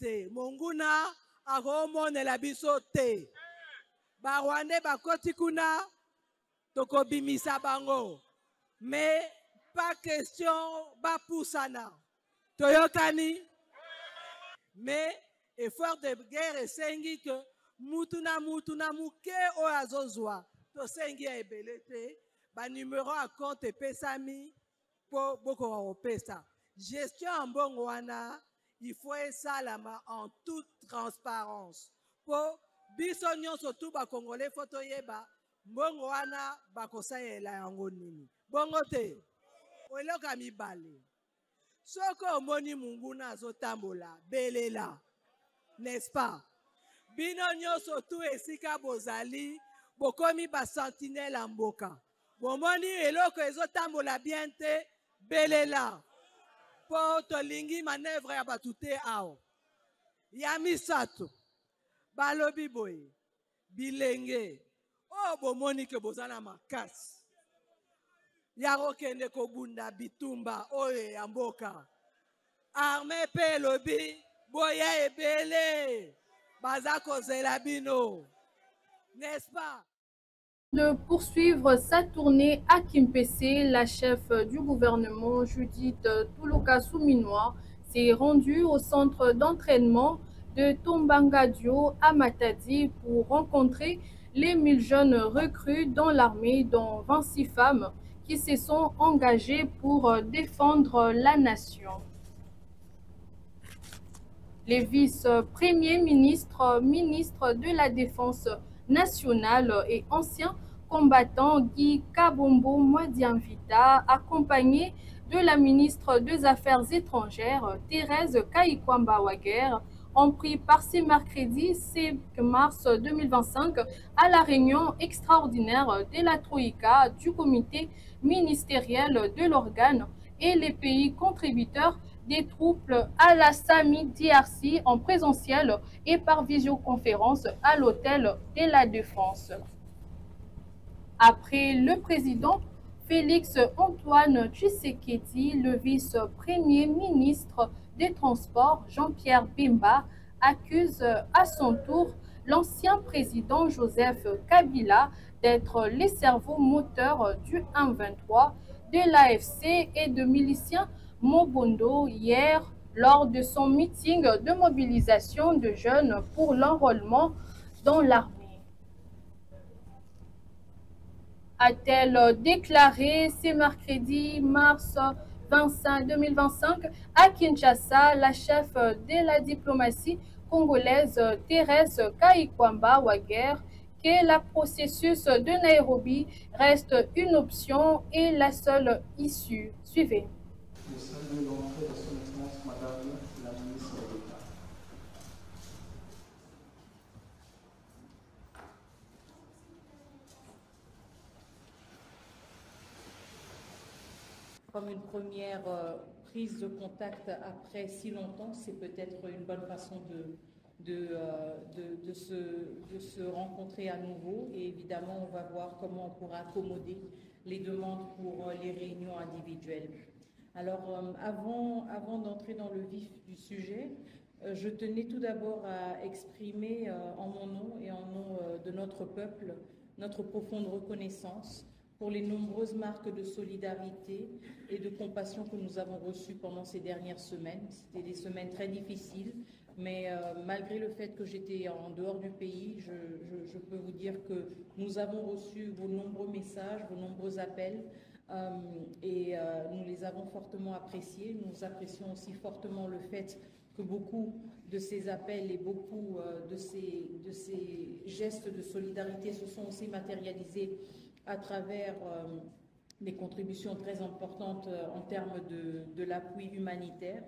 te monguna akomonela biso te barwande bakoti kuna tokobimisa bango mais pas question bapusana toyokani mais effort de guerre esengi que mutu na muke oyo azozwa tosengi ya ebele te banumero ya compte epesami mpo bokoka kopesa gestion ya mbongo wana il faut esalama en toute transparence mpo biso nyonso tu bakongole fo toyeba mbongo wana bakosalela yango nini bongo te eloko ya mibale soki omoni munguna azotambola belela n'est-ce pas bino nyonso tu esika bozali bokomi basentinele ya mboka bomoni eloko ezotambola bien te belela mpo tolingi manevre ya bato te awa ya misato balobi boye bilenge oyo bomoni ke boza na makasi ya kokende kobunda bitumba oyo ya mboka arme mpe elobi boya ebele baza kozela bino n'est-ce pas? De poursuivre sa tournée à Kimpese, la chef du gouvernement Judith Tuluka Souminois s'est rendue au centre d'entraînement de Tombangadio à Matadi pour rencontrer les 1000 jeunes recrues dans l'armée, dont 26 femmes qui se sont engagées pour défendre la nation. Les vice-premiers ministres, ministres de la Défense nationale et anciens combattants Guy Kabombo Mwadiamvita, accompagnés de la ministre des Affaires étrangères Thérèse Kayikwamba Waguer, ont pris part ce mercredi 5 mars 2025 à la réunion extraordinaire de la Troïka du comité ministériel de l'organe et les pays contributeurs des troupes à la SAMI DRC en présentiel et par visioconférence à l'hôtel de la Défense. Après le président Félix Antoine Tshisekedi, le vice-premier ministre des Transports Jean-Pierre Bemba accuse à son tour l'ancien président Joseph Kabila d'être le cerveau moteur du M23, de l'AFC et de miliciens Mobondo hier lors de son meeting de mobilisation de jeunes pour l'enrôlement dans l'armée. A-t-elle déclaré ce mercredi mars 25 2025 à Kinshasa, la chef de la diplomatie congolaise Thérèse Kayikwamba Waguer, que le processus de Nairobi reste une option et la seule issue. Suivez. Je salue l'entrée de son Excellence Madame la ministre d'État. Comme une première prise de contact après si longtemps, c'est peut-être une bonne façon de se rencontrer à nouveau. Et évidemment, on va voir comment on pourra accommoder les demandes pour les réunions individuelles. Alors, avant d'entrer dans le vif du sujet, je tenais tout d'abord à exprimer en mon nom et en nom de notre peuple notre profonde reconnaissance pour les nombreuses marques de solidarité et de compassion que nous avons reçues pendant ces dernières semaines. C'était des semaines très difficiles, mais malgré le fait que j'étais en dehors du pays, je peux vous dire que nous avons reçu vos nombreux messages, vos nombreux appels, et nous les avons fortement appréciés. Nous apprécions aussi fortement le fait que beaucoup de ces appels et beaucoup de ces gestes de solidarité se sont aussi matérialisés à travers des contributions très importantes en termes de l'appui humanitaire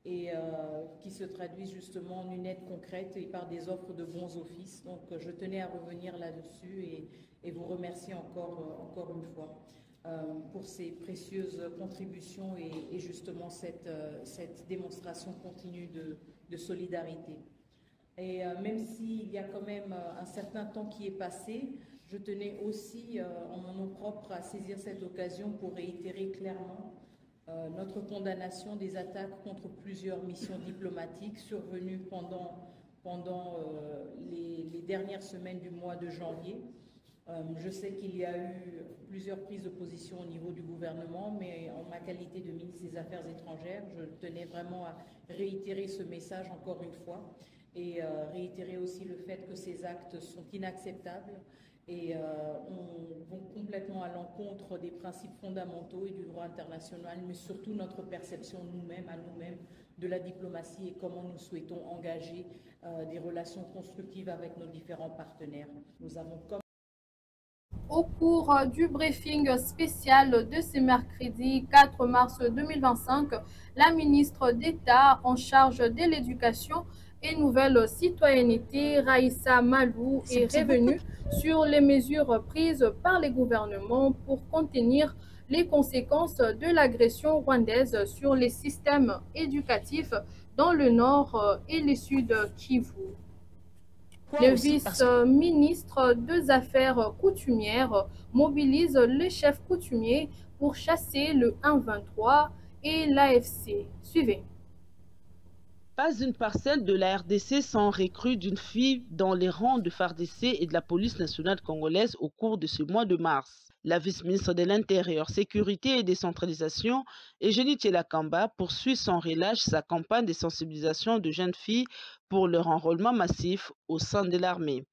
et qui se traduisent justement en une aide concrète et par des offres de bons offices. Donc je tenais à revenir là-dessus et vous remercier encore une fois pour ces précieuses contributions et justement cette démonstration continue de solidarité. Et même s'il y a quand même un certain temps qui est passé, je tenais aussi, en mon nom propre, à saisir cette occasion pour réitérer clairement Notre condamnation des attaques contre plusieurs missions diplomatiques survenues pendant les dernières semaines du mois de janvier. Je sais qu'il y a eu plusieurs prises de position au niveau du gouvernement, mais en ma qualité de ministre des Affaires étrangères, je tenais vraiment à réitérer ce message encore une fois et réitérer aussi le fait que ces actes sont inacceptables et vont complètement à l'encontre des principes fondamentaux et du droit international, mais surtout notre perception à nous-mêmes de la diplomatie et comment nous souhaitons engager des relations constructives avec nos différents partenaires. Nous avons Au cours du briefing spécial de ce mercredi 4 mars 2025, la ministre d'État en charge de l'éducation et nouvelle citoyenneté, Raïssa Malou, est revenue sur les mesures prises par les gouvernements pour contenir les conséquences de l'agression rwandaise sur les systèmes éducatifs dans le nord et le sud Kivu. Le vice-ministre des Affaires coutumières mobilise les chefs coutumiers pour chasser le 1-23 et l'AFC. Suivez. Pas une parcelle de la RDC sans recrue d'une fille dans les rangs de FARDC et de la police nationale congolaise au cours de ce mois de mars. La vice-ministre de l'Intérieur, Sécurité et Décentralisation, Eugénie Tshela-Kamba, poursuit sans relâche sa campagne de sensibilisation de jeunes filles pour leur enrôlement massif au sein de l'armée.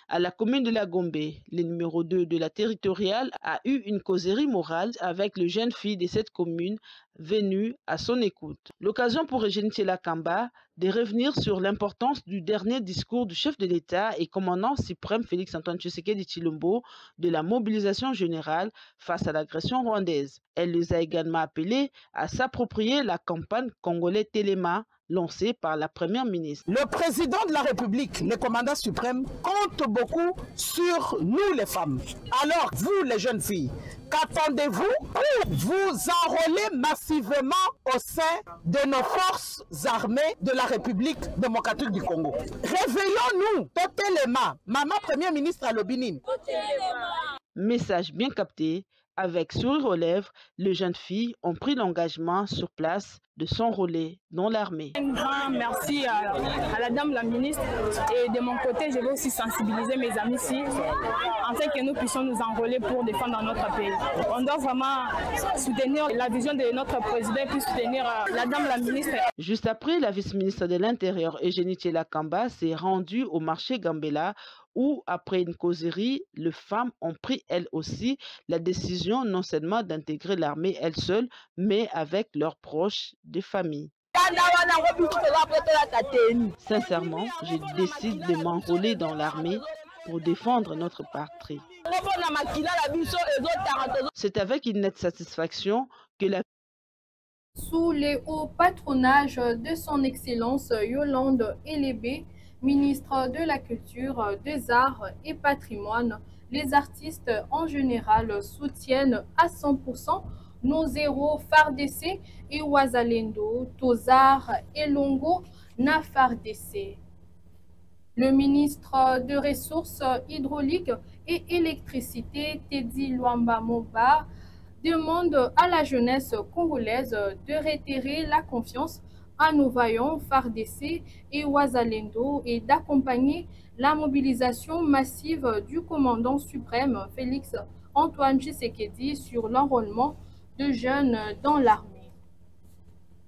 À la commune de la Gombe, le numéro 2 de la territoriale a eu une causerie morale avec les jeunes filles de cette commune venues à son écoute. L'occasion pour Eugénie Tshela-Kamba de revenir sur l'importance du dernier discours du chef de l'État et commandant suprême Félix-Antoine Tshisekedi Tshilombo de la mobilisation générale face à l'agression rwandaise. Elle les a également appelés à s'approprier la campagne congolais Téléma lancée par la première ministre. Le président de la République, le commandant suprême, compte beaucoup sur nous les femmes. Alors, vous les jeunes filles, qu'attendez-vous pour vous enrôler massivement au sein de nos forces armées de la République démocratique du Congo? Réveillons-nous, Totelema, maman première ministre à l'Obinine. Message bien capté. Avec sourire aux lèvres, les jeunes filles ont pris l'engagement sur place de s'enrôler dans l'armée. Un grand merci à la dame la ministre et de mon côté, je vais aussi sensibiliser mes amis ici afin que nous puissions nous enrôler pour défendre notre pays. On doit vraiment soutenir la vision de notre président et puis soutenir la dame la ministre. Juste après, la vice-ministre de l'Intérieur, Eugénie Tshela-Kamba, s'est rendue au marché Gambela où, après une causerie, les femmes ont pris elles aussi la décision non seulement d'intégrer l'armée elles seules, mais avec leurs proches des familles. Sincèrement, je décide de m'enrôler dans l'armée pour défendre notre patrie. C'est avec une nette satisfaction que la... Sous les hauts patronages de son Excellence Yolande Elébé, ministre de la Culture, des Arts et Patrimoine, les artistes en général soutiennent à 100% nos héros FARDC et Wazalendo, Tozar et Longo na FARDC. Le ministre des Ressources hydrauliques et électricité, Teddy Luamba Moba, demande à la jeunesse congolaise de réitérer la confiance à nos vaillants FARDC et Wazalendo et d'accompagner la mobilisation massive du commandant suprême Félix-Antoine Tshisekedi sur l'enrôlement de jeunes dans l'armée.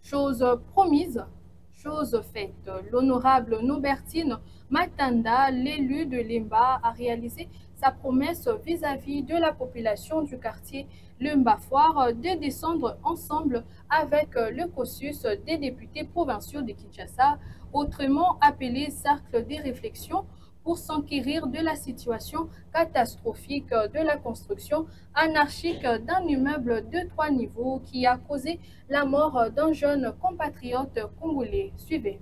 Chose promise, chose faite. L'honorable Nobertine Matanda, l'élu de Lemba, a réalisé sa promesse vis-à-vis de la population du quartier Lemba Foire de descendre ensemble avec le caucus des députés provinciaux de Kinshasa, autrement appelé cercle des réflexions, pour s'enquérir de la situation catastrophique de la construction anarchique d'un immeuble de 3 niveaux qui a causé la mort d'un jeune compatriote congolais. Suivez.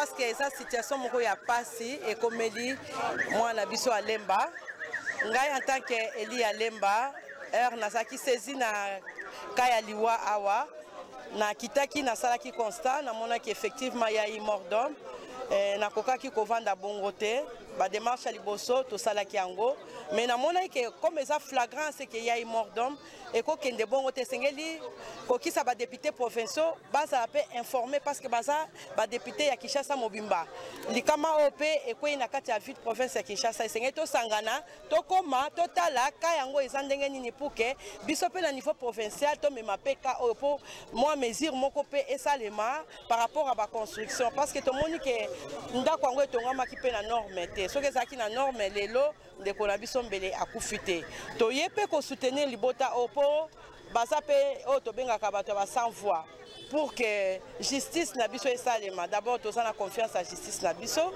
parce que eza situation moko ya pasi ekomeli mwana biso alemba ngai en tant que Eli alemba nazaki saisi na kaya liwa awa na kitaki nasalaki constat namonaki effectivement yai mort d'homme nakokaki kovanda bongo te ba démarche à liboso to salaki yango mais namonaki que comme eza flagrant c'est que yai mort d'homme et ko kende bongo te sengeli ko kisa ba député provinciaux baza pe informé parce que baza ba député ya Kinshasa mobimba likama OP et ko ina kati ya ville province ya Kinshasa sengeli to sangana to koma to tala ka yango eza ndenge nini pour que biso pe na niveau provincial to mema pe ka pour moi mesure moko pe esalema par rapport à ba construction parce que to moni que ndako yango etongama ki pe na norme te soki ezalaki na norme lelo ndeko na biso mbele akufi te toye mpe kosoutenir libota opo baza mpe oyo tobengaka bato ya sans voix pour que justice na biso esalema. D'abord toza na confiance à justice na biso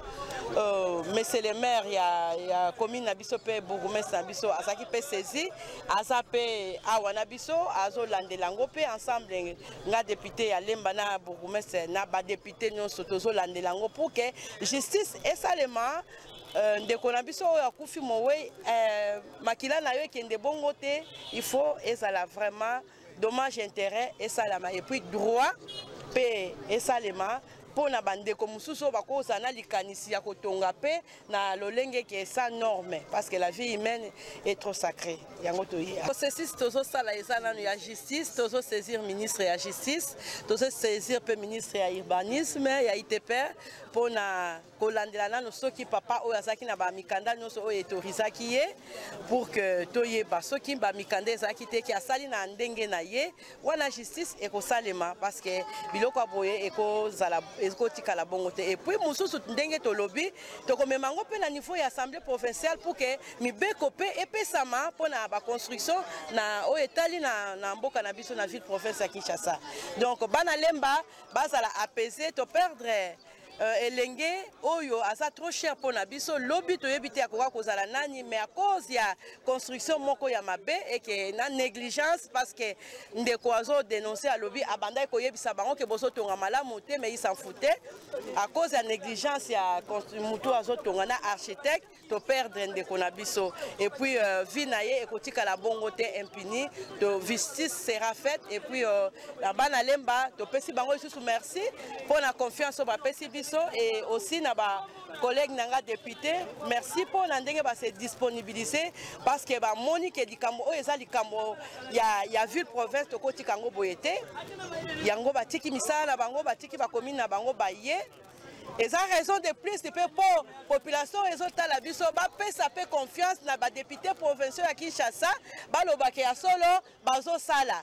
monsieur le maire ya commune na biso pe bourgmestre na biso azaki pe saisi aza pe awa na biso azolandela yango pe ensemble nga député ya lemba na bourgmestre na ba député nyonso tozolandela yango pour que justice esalema. Ndeko na biso oyo akufi mowe makila na yo ekende bongo te il faut ezala vraiment dommage intérêt esalama et puis droit pe esalema pona bandeko mususu bakoza na likanisi ya kotonga pe na lolenge ke sa norme parce que la vie humaine est trop sacrée yango toyi processus tozo sala ezana ya justice tozo saisir ministre ya justice tozo saisir pe ministre ya urbanisme ya ITP pona kolandela nano soki papa oyo azaki na ba mikanda nyonso oyo etorizaki ye pour que toyeba soki ba mikanda ezaki te ki asali na ndenge na ye wana justice ekosalema parce que biloko aboye ekozala ekotikala bongo te et puis mususu ndenge tolobi tokomema ngo pe na niveau ya assemblée provinciale pour que mibeko pe epesama pona ba construction na oyo etali na mboka na biso na ville province ya Kinshasa. Donc bana lemba bazala apaiser to perdre elenge oyo asa trop cher pour na biso lobi toyebi te akoka kozala nani mais à cause ya construction moko ya mabe et que na négligence parce que ndeko azo dénoncer à lobi abanda koyebisa bango ke boso tonga malamu te mais il s'en foutait à cause ya négligence ya mutu azo tonga na architecte to perdre ndeko na biso et puis vie na ye ekotika la bongo te impuni to justice sera faite et puis la bana lemba to pesi bango sous merci pour la confiance ba pesi et aussi na ba collègue nanga député merci pour na ndenge ba se disponibiliser parce que ba moni ke likambo o eza likambo ya ville province to koti kango boyete yango batiki misala bango batiki ba commune na bango baye et ça raison de plus pour population ezota la biso ba pesa pe confiance na ba député provinciaux ya Kinshasa ba lobake ya solo bazo sala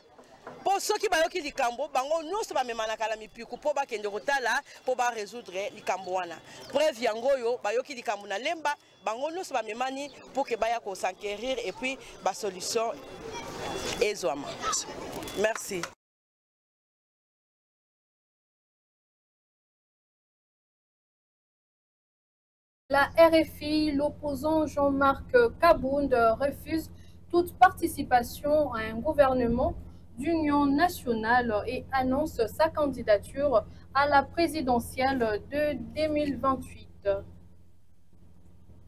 pour ceux qui bayoki likambo bango nyonso bamemana kala mipiku po bakende kotala po ba résoudre likambo wana preuve yango yo bayoki likambo na lemba bango nyonso bamemani pour que baya ko s'enquérir et puis ba solution ezwama. Merci. La RFI, l'opposant Jean-Marc Kabound refuse toute participation à un gouvernement d'union nationale et annonce sa candidature à la présidentielle de 2028.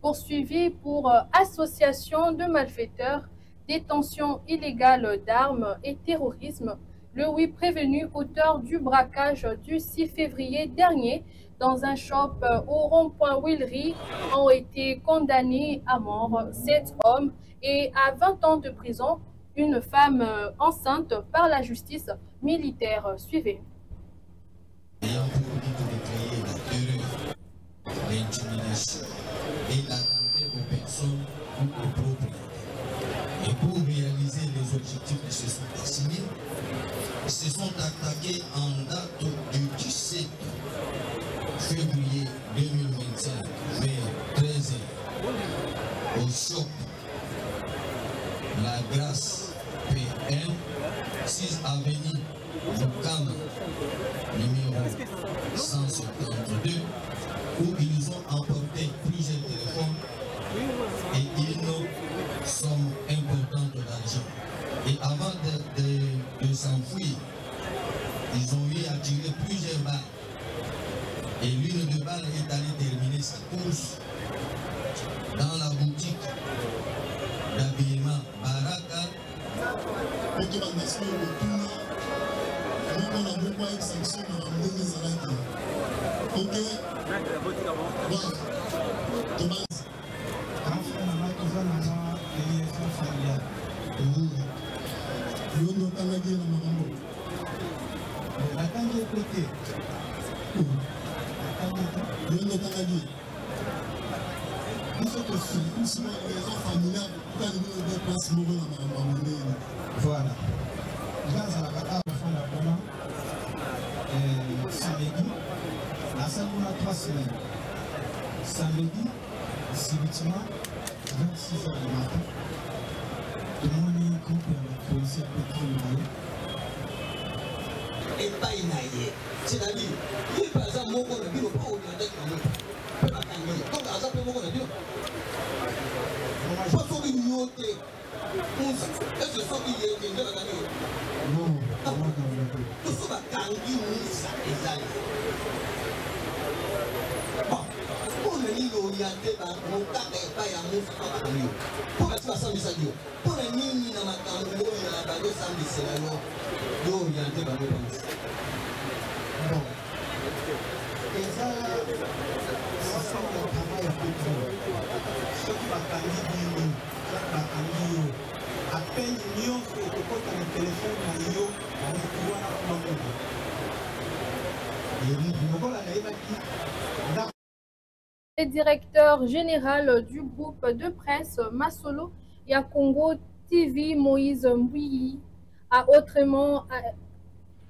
Poursuivi pour association de malfaiteurs, détention illégale d'armes et terrorisme, le 8 prévenu auteur du braquage du 6 février dernier dans un shop au rond-point Willery ont été condamnés à mort 7 hommes et à 20 ans de prison, une femme enceinte par la justice militaire. Suivez. Ayant pour but de créer la terreur, l'intimidation et l'attenter aux personnes ou aux propriétés. Et pour réaliser les objectifs qui se sont assignés, ils se sont attaqués en date du 17 février 2025 vers 13h au shop La Grâce PN 6 avenue Vukama numéro 172 où ils ont emporté plusieurs téléphones et une somme importante d'argent. Et avant de s'enfuir, ils ont eu à tirer plusieurs balles. Et l'une de balles Ok. Yondo tangaki na makambo. Natangi kote. Yondo tangaki. Nous sommes aussi une raison familiale pour nous déplacer dans la maman. Voilà. Grâce à la bataille de la Bama, samedi, la semaine a 3 semaines. Samedi, subitement, 26h du matin, tout le monde est compris avec le policier Petro Maï. Et pas inaïe. C'est-à-dire, il y a par exemple, mon corps de bureau, pas au lieu d'être dans le monde. Donc, à ça, mon corps de bureau. Pas sur une note. Est-ce que ça qui est dans la nuit? Non, tout ça va gagner ça et ça. Bon, pour le niveau orienté par mon cas et pas à mon frère. Pour que tu fasses ça, pour le niveau dans ma campagne, il y a la balle sans le scénario, orienté par mon pays. Bon, et ça, c'est un travail à peu près. Ce qui va gagner, ça va gagner. À peine nous le téléphone Le directeur général du groupe de presse Masolo Yakongo TV, Moïse Mbouyi, a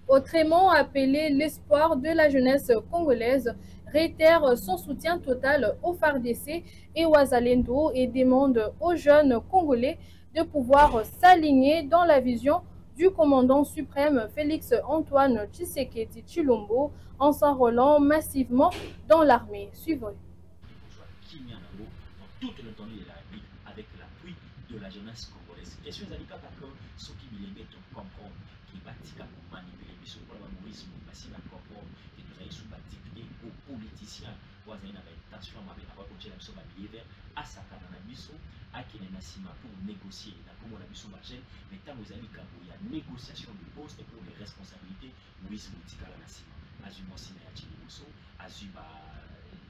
autrement appelé l'espoir de la jeunesse congolaise, réitère son soutien total au FARDC et aux Azalendo et demande aux jeunes Congolais de pouvoir s'aligner dans la vision du commandant suprême Félix-Antoine Tshisekedi Tshilombo en s'enrôlant massivement dans l'armée. Suivez. Dans toute l'étendue de la République avec l'appui de la jeunesse congolaise. Question d'Alika Kako, ce qui me les comprendre, qui bâtit à manipuler, mais sur le Maurice, facile à comprendre, et nous allons sous dicter aux politiciens, aux intentions, avec la continuer à vivre à sa cananabiso, à qui est nassima pour négocier, la comment la mission marche, mais tant vous allez il y a négociation de poste pour les responsabilités, Moïse Moutika la nassima, Azuma Sina Chiliboso, Azuma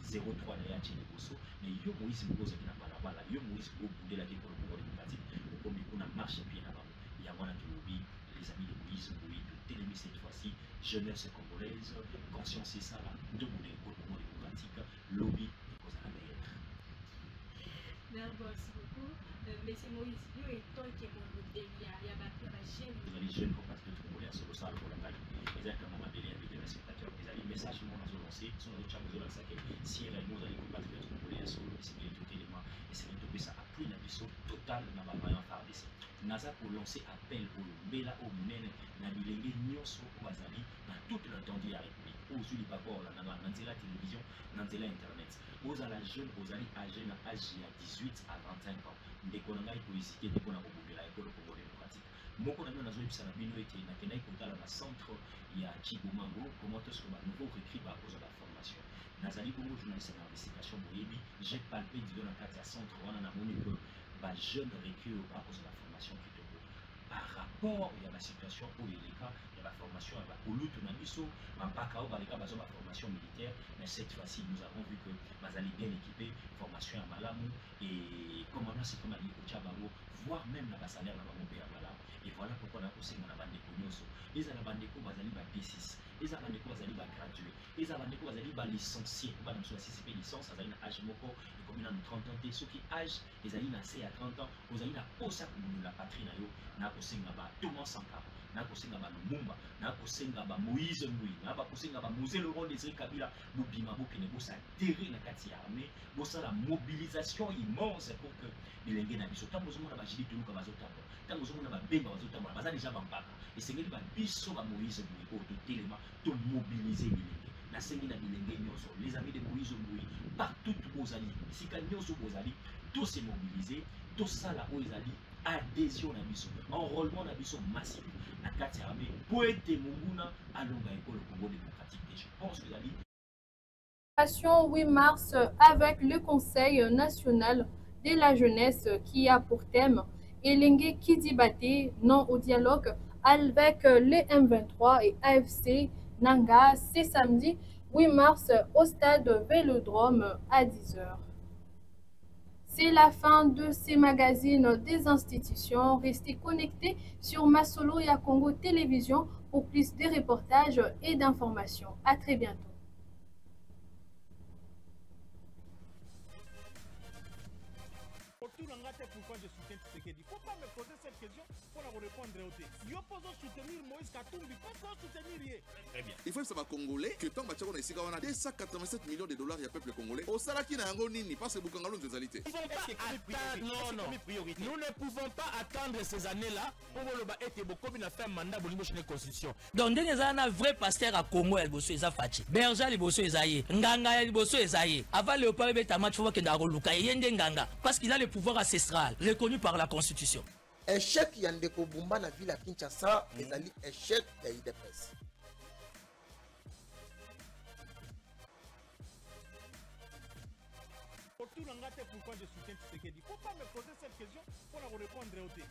03 na ya Chiliboso, mais yo Moïse Moukoza qui n'a pas la balle, yo Moïse Moukoza de la pour le pouvoir démocratique, pour qu'on a marché bien là-bas. Il y a un lobby, les amis de Moïse Moukoza, de Télémis cette fois-ci, jeunesse congolaise, conscience et ça, de pour le pouvoir démocratique, lobby, cause à la meilleure. Merci beaucoup. Monsieur Moïse, yo est temps que mon il y a la chaîne. Les jeunes compatriotes congolais sur le sol pour la caille. Exactement, ma belle avec les spectateurs. Les amis, message que nous avons lancé, sont les chats de la saké. Si réellement vous allez compatriotes congolais sur le c'est bien tout élément. Et c'est bien ça après la mission totale dans ma variante FARDC. Naza pour lancer appel au Bela au Mounen, na bilenge nyonso bazali dans toute l'étendue de la République. Aujourd'hui, pas encore là dans la télévision, dans la internet. Aux la jeune, aux allez âgés dans âge à 18 à 25 ans. Dès qu'on a pour hésiter, dès qu'on a pour la école pour démocratique. Moi, on a mis dans une émission de était dans le centre, il y a Chibumango, comment est-ce que nouveau recrue à cause de la formation. Nazali Congo, journaliste d'investigation, j'ai palpé dans la carte centre, on a montré que les jeunes recrues à cause de la formation qui est par rapport à la situation où il y a la formation à la Olutunabiso, en Pakao, la formation militaire, mais cette fois-ci, nous avons vu que Mazali bien équipé, formation à Malamou, et commandant c'est comme Ali Ochabaro, voire même la salaire à Malamou. Et voilà pourquoi on a aussi dans la bande de Konyoso. Les Alabandeko Bazali va P6, les Alabandeko Bazali va gradué, les Alabandeko Bazali va licencié, on va dans la CCP licence, on a une âge moko, et comme il a 30 ans, ceux qui âge, les alliés naissent à 30 ans, vous allez la posa pour la patrie, na kosenga ba Thomas Sankara, na kosenga ba Lumumba, na kosenga ba Moïse Mbouyi, na kosenga ba Mosé Laurent Désiré Kabila, bobima bokene bosa terre na kati ya armée, bosa la mobilisation immense pour que les lengue na biso, tant bozomona ba jili toluka bazotamba, tant bozomona ba benga bazotamba, baza déjà bambaka, et c'est ngeli ba biso ba Moïse Mbouyi ko to telema to mobiliser bilenge. Na sengi na bilenge nyonso, les amis de Moïse Mbouyi, partout bozali, sika nyonso bozali, tous se mobiliser, tout ça là où ils allaient. Adhésion à biso, enrôlement à biso massif, la carte armée, poète Munguna, à longa école Congo démocratique. Et je pense que la 8 mars avec le Conseil national de la jeunesse qui a pour thème Elengue Kidibate, non au dialogue avec les M23 et AFC Nanga, c'est samedi 8 mars au stade Vélodrome à 10h. C'est la fin de ces magazines des institutions. Restez connectés sur Masolo et à Congo Télévision pour plus de reportages et d'informations. À très bientôt. Pourquoi je soutiens Tshisekedi? Il ne faut pas me poser cette question pour la répondre au thé. Yo poso soutenir Moïse Katumbi, pourquoi soutenir Yé? Très bien. Il faut savoir Congolais que tant que on a ici, on a 287 millions de dollars, il y a peuple congolais. Au Salaki n'a pas nini, parce que Bukangalo nous a alité. Nous ne pouvons pas attendre ces années-là pour faire un mandat pour la constitution. Donc, il y a un vrai pasteur à Congo, il y a Fachi. Berger, il y a Nganga, il y a avant Léopold Betama, il faut qu'il y ait Nganga. Parce qu'il a le pouvoir ancestral, reconnu par la Constitution. Échec Yandeko Bumba na ville à Kinshasa, et échec de l'IDPS. Pourquoi je soutiens Tshisekedi? Il ne faut pas me poser cette question pour la répondre au thé.